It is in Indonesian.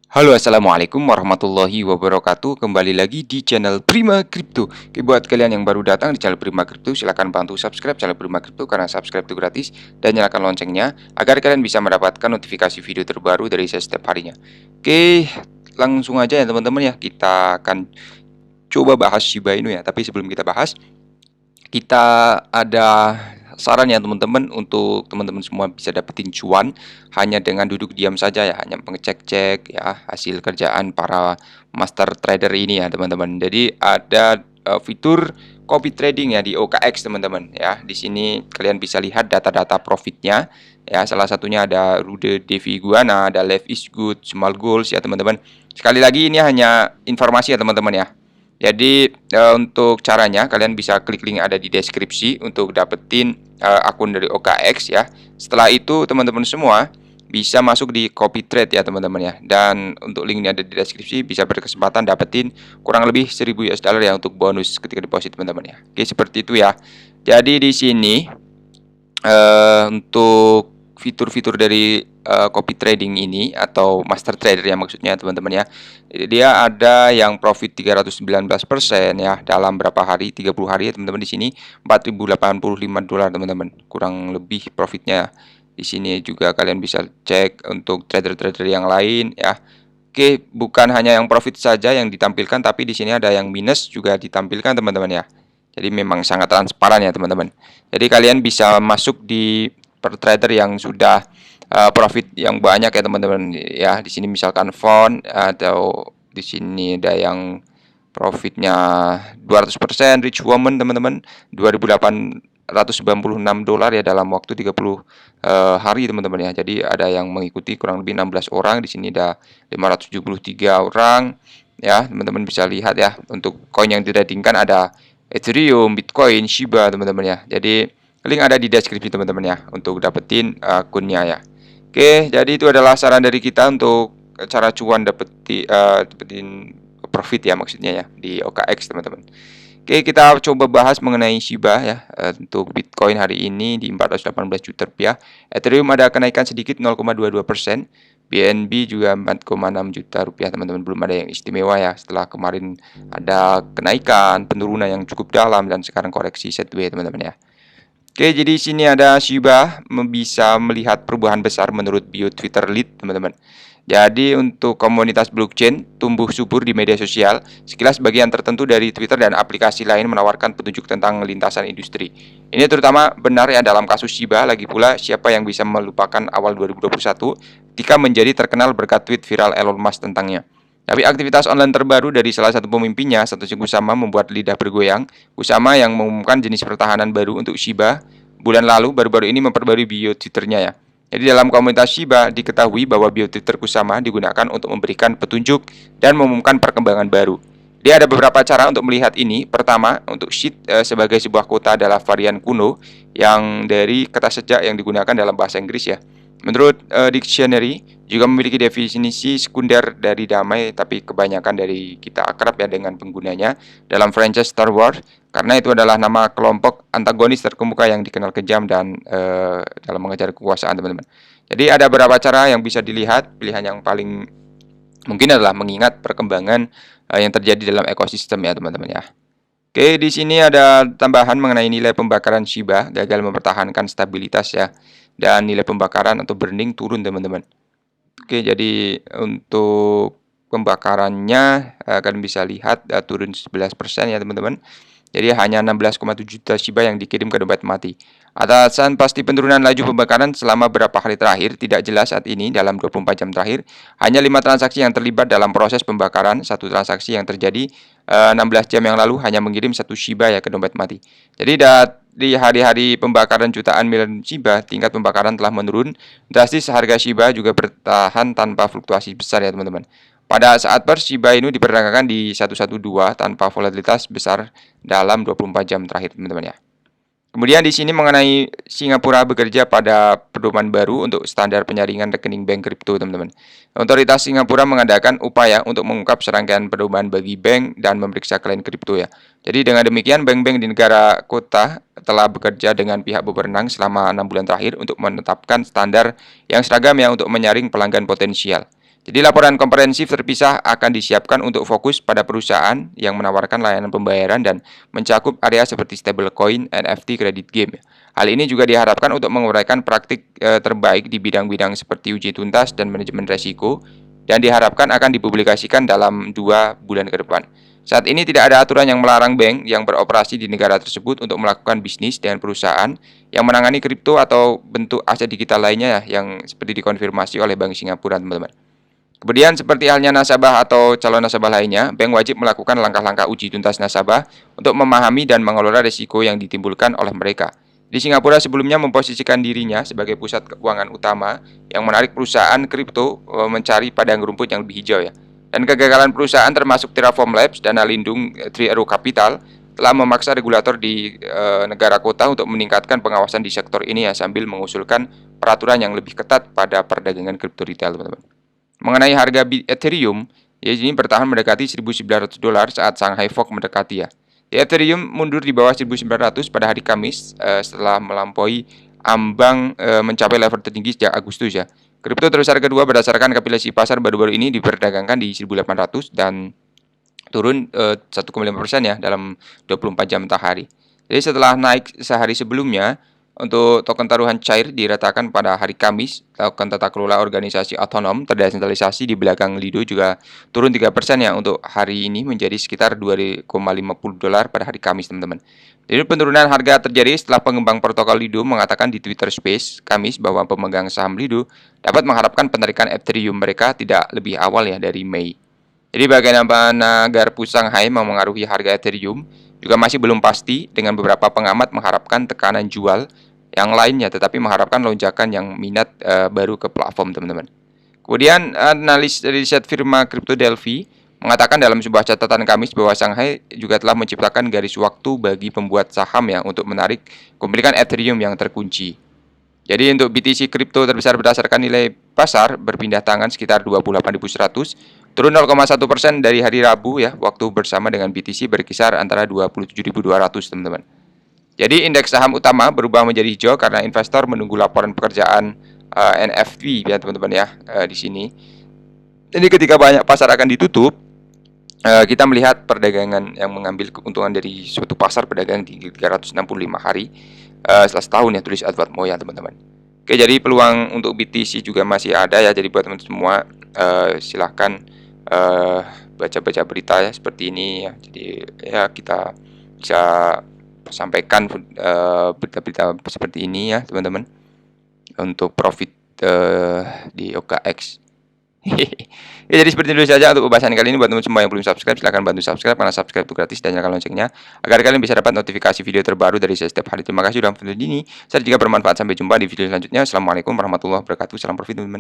Halo, assalamualaikum warahmatullahi wabarakatuh. Kembali lagi di channel Prima Crypto. Oke, buat kalian yang baru datang di channel Prima Crypto, silahkan bantu subscribe channel Prima Crypto karena subscribe itu gratis, dan nyalakan loncengnya agar kalian bisa mendapatkan notifikasi video terbaru dari saya setiap harinya. Oke, langsung aja ya teman-teman ya. Kita akan coba bahas Shiba Inu ya. Tapi sebelum kita bahas, kita ada saran ya teman-teman, untuk teman-teman semua bisa dapetin cuan hanya dengan duduk diam saja ya, hanya mengecek-cek ya hasil kerjaan para master trader ini ya teman-teman. Jadi ada fitur copy trading ya di OKX teman-teman ya. Di sini kalian bisa lihat data-data profitnya ya. Salah satunya ada Rude Devi Guana, ada Life is Good, Small Goals ya teman-teman. Sekali lagi ini hanya informasi ya teman-teman ya. Jadi untuk caranya kalian bisa klik link ada di deskripsi untuk dapetin akun dari OKX ya. Setelah itu teman-teman semua bisa masuk di copy trade ya teman-teman ya. Dan untuk linknya ada di deskripsi, bisa berkesempatan dapetin kurang lebih 1000 US dollar ya untuk bonus ketika deposit teman-teman ya. Oke, seperti itu ya. Jadi di sini untuk fitur-fitur dari copy trading ini atau master trader ya maksudnya teman-teman ya. Dia ada yang profit 319% ya dalam berapa hari? 30 hari ya teman-teman. Di sini 4085 dolar teman-teman. Kurang lebih profitnya. Di sini juga kalian bisa cek untuk trader-trader yang lain ya. Oke, bukan hanya yang profit saja yang ditampilkan, tapi di sini ada yang minus juga ditampilkan teman-teman ya. Jadi memang sangat transparan ya teman-teman. Jadi kalian bisa masuk di per trader yang sudah profit yang banyak ya teman-teman ya. Di sini misalkan font atau di sini ada yang profitnya 200% Rich Woman teman-teman, 2896 dolar ya dalam waktu 30 hari teman-teman ya. Jadi ada yang mengikuti kurang lebih 16 orang. Di sini ada 573 orang ya. Teman-teman bisa lihat ya, untuk koin yang ditradingkan ada Ethereum, Bitcoin, Shiba teman-teman ya. Jadi link ada di deskripsi teman-teman ya untuk dapetin akunnya ya. Oke, jadi itu adalah saran dari kita untuk cara cuan dapetin profit ya maksudnya ya di OKX teman-teman. Oke, kita coba bahas mengenai Shiba ya. Untuk Bitcoin hari ini di 418 juta rupiah. Ethereum ada kenaikan sedikit 0,22%. BNB juga 4,6 juta rupiah teman-teman. Belum ada yang istimewa ya, setelah kemarin ada kenaikan penurunan yang cukup dalam dan sekarang koreksi sideways teman-teman ya. Oke, jadi sini ada Shiba bisa melihat perubahan besar menurut bio Twitter lead teman-teman. Jadi untuk komunitas blockchain tumbuh subur di media sosial. Sekilas bagian tertentu dari Twitter dan aplikasi lain menawarkan petunjuk tentang lintasan industri. Ini terutama benar ya dalam kasus Shiba. Lagi pula, siapa yang bisa melupakan awal 2021 ketika menjadi terkenal berkat tweet viral Elon Musk tentangnya. Tapi aktivitas online terbaru dari salah satu pemimpinnya, Satoshi Kusama, membuat lidah bergoyang. Kusama yang mengumumkan jenis pertahanan baru untuk Shiba bulan lalu baru-baru ini memperbarui bio Twitternya ya. Jadi dalam komunitas Shiba diketahui bahwa bio Twitter Kusama digunakan untuk memberikan petunjuk dan mengumumkan perkembangan baru. Dia ada beberapa cara untuk melihat ini. Pertama, untuk sheet sebagai sebuah kota adalah varian kuno yang dari kata sejak yang digunakan dalam bahasa Inggris ya. Menurut dictionary juga memiliki definisi sekunder dari damai, tapi kebanyakan dari kita akrab ya dengan penggunanya dalam franchise Star Wars karena itu adalah nama kelompok antagonis terkemuka yang dikenal kejam dan dalam mengejar kekuasaan teman-teman. Jadi ada beberapa cara yang bisa dilihat. Pilihan yang paling mungkin adalah mengingat perkembangan yang terjadi dalam ekosistem ya teman-teman ya. Oke, di sini ada tambahan mengenai nilai pembakaran Shiba gagal mempertahankan stabilitas ya, dan nilai pembakaran atau burning turun teman-teman. Oke, jadi untuk pembakarannya kalian bisa lihat turun 11% ya teman-teman. Jadi hanya 16,7 juta Shiba yang dikirim ke dompet mati. Atasan pasti penurunan laju pembakaran selama beberapa hari terakhir tidak jelas saat ini. Dalam 24 jam terakhir hanya 5 transaksi yang terlibat dalam proses pembakaran. Satu transaksi yang terjadi 16 jam yang lalu hanya mengirim 1 Shiba ya ke dompet mati. Jadi di hari-hari pembakaran jutaan miliar Shiba, tingkat pembakaran telah menurun drastis. Harga Shiba juga bertahan tanpa fluktuasi besar ya teman-teman. Pada saat per Shiba Inu diperdagangkan di 112 tanpa volatilitas besar dalam 24 jam terakhir teman-teman ya. Kemudian di sini mengenai Singapura bekerja pada pedoman baru untuk standar penyaringan rekening bank kripto teman-teman. Otoritas Singapura mengadakan upaya untuk mengungkap serangkaian pedoman bagi bank dan memeriksa klien kripto ya. Jadi dengan demikian bank-bank di negara kota telah bekerja dengan pihak berwenang selama 6 bulan terakhir untuk menetapkan standar yang seragam ya untuk menyaring pelanggan potensial. Jadi laporan komprehensif terpisah akan disiapkan untuk fokus pada perusahaan yang menawarkan layanan pembayaran dan mencakup area seperti stablecoin, NFT, kredit game. Hal ini juga diharapkan untuk menguraikan praktik terbaik di bidang-bidang seperti uji tuntas dan manajemen resiko, dan diharapkan akan dipublikasikan dalam 2 bulan ke depan. Saat ini tidak ada aturan yang melarang bank yang beroperasi di negara tersebut untuk melakukan bisnis dengan perusahaan yang menangani kripto atau bentuk aset digital lainnya yang seperti dikonfirmasi oleh Bank Singapura, teman-teman. Kemudian seperti halnya nasabah atau calon nasabah lainnya, bank wajib melakukan langkah-langkah uji tuntas nasabah untuk memahami dan mengelola risiko yang ditimbulkan oleh mereka. Di Singapura sebelumnya memposisikan dirinya sebagai pusat keuangan utama yang menarik perusahaan kripto mencari padang rumput yang lebih hijau ya. Dan kegagalan perusahaan termasuk Terraform Labs, Dana Lindung, Three Arrow Capital telah memaksa regulator di negara kota untuk meningkatkan pengawasan di sektor ini ya, sambil mengusulkan peraturan yang lebih ketat pada perdagangan kripto retail, teman-teman. Mengenai harga Ethereum, ya ini bertahan mendekati $1.900 saat Shanghai Fog mendekati ya. Ethereum mundur di bawah 1.900 pada hari Kamis setelah melampaui ambang mencapai level tertinggi sejak Agustus ya. Kripto terbesar kedua berdasarkan kapitalisasi pasar baru-baru ini diperdagangkan di 1.800 dan turun 1,5% ya dalam 24 jam matahari. Jadi setelah naik sehari sebelumnya, untuk token taruhan cair diratakan pada hari Kamis. Token tata kelola organisasi otonom terdesentralisasi di belakang Lido juga turun 3% ya untuk hari ini menjadi sekitar $2,50 pada hari Kamis, teman-teman. Jadi penurunan harga terjadi setelah pengembang protokol Lido mengatakan di Twitter Space Kamis bahwa pemegang saham Lido dapat mengharapkan penarikan Ethereum mereka tidak lebih awal ya dari Mei. Jadi bagaimana garpu Shanghai memengaruhi harga Ethereum juga masih belum pasti, dengan beberapa pengamat mengharapkan tekanan jual yang lainnya, tetapi mengharapkan lonjakan yang minat baru ke platform, teman-teman. Kemudian analis riset firma Crypto Delphi mengatakan dalam sebuah catatan Kamis bahwa Shanghai juga telah menciptakan garis waktu bagi pembuat saham ya untuk menarik kepemilikan Ethereum yang terkunci. Jadi untuk BTC kripto terbesar berdasarkan nilai pasar berpindah tangan sekitar 28.100, turun 0,1% dari hari Rabu ya, waktu bersama dengan BTC berkisar antara 27.200, teman-teman. Jadi indeks saham utama berubah menjadi hijau karena investor menunggu laporan pekerjaan NFT ya, teman-teman ya, di sini. Jadi ketika banyak pasar akan ditutup, kita melihat perdagangan yang mengambil keuntungan dari suatu pasar berdagang di 365 hari setelah setahun ya, tulis Edward Moya, teman-teman. Oke, jadi peluang untuk BTC juga masih ada ya. Jadi buat teman-teman semua silahkan baca-baca berita ya seperti ini ya. Jadi ya kita bisa sampaikan berita-berita seperti ini ya, teman-teman, untuk profit di OKX. Ya, jadi seperti itu saja untuk pembahasan kali ini. Buat teman semua yang belum subscribe, silahkan bantu subscribe karena subscribe itu gratis, dan nyalakan loncengnya agar kalian bisa dapat notifikasi video terbaru dari saya setiap hari. Terima kasih sudah menonton ini. Jika bermanfaat, sampai jumpa di video selanjutnya. Assalamualaikum warahmatullahi wabarakatuh. Salam profit, teman-teman.